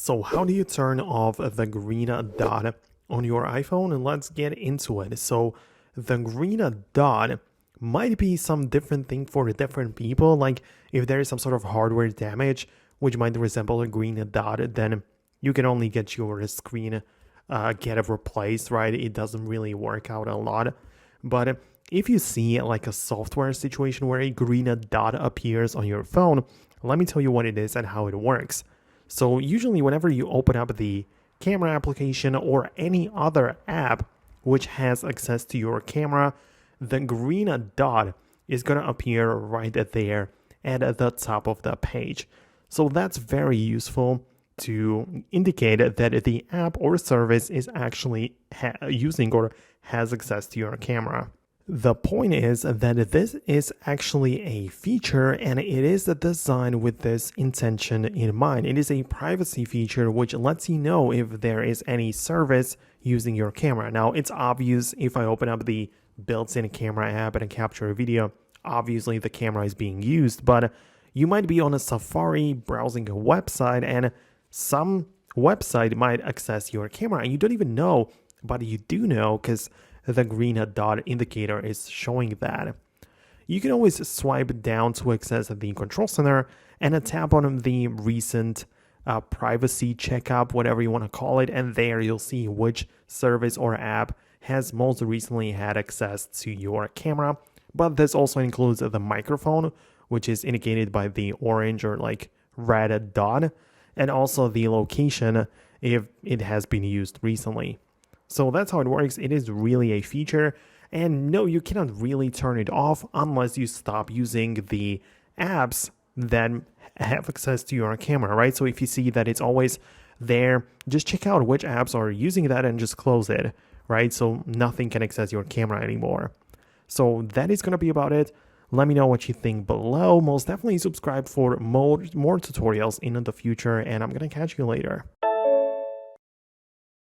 So how do you turn off the green dot on your iPhone? And let's get into it. So the green dot might be some different thing for different people. Like if there is some sort of hardware damage, which might resemble a green dot, then you can only get your screen get it replaced, right? It doesn't really work out a lot. But if you see like a software situation where a green dot appears on your phone, let me tell you what it is and how it works. So usually whenever you open up the camera application or any other app which has access to your camera, the green dot is going to appear right there at the top of the page. So that's very useful to indicate that the app or service is actually using or has access to your camera. The point is that this is actually a feature and it is designed with this intention in mind. It is a privacy feature which lets you know if there is any service using your camera. Now, it's obvious if I open up the built-in camera app and capture a video, obviously the camera is being used, but you might be on a Safari browsing a website and some website might access your camera and you don't even know, but you do know because the green dot indicator is showing that. You can always swipe down to access the control center and tap on the recent privacy checkup, whatever you want to call it, and there you'll see which service or app has most recently had access to your camera. But this also includes the microphone, which is indicated by the orange or like red dot, and also the location if it has been used recently. So that's how it works. It is really a feature. And no, you cannot really turn it off unless you stop using the apps that have access to your camera, right? So if you see that it's always there, just check out which apps are using that and just close it, right? So nothing can access your camera anymore. So that is going to be about it. Let me know what you think below. Most definitely subscribe for more tutorials in the future, and I'm going to catch you later.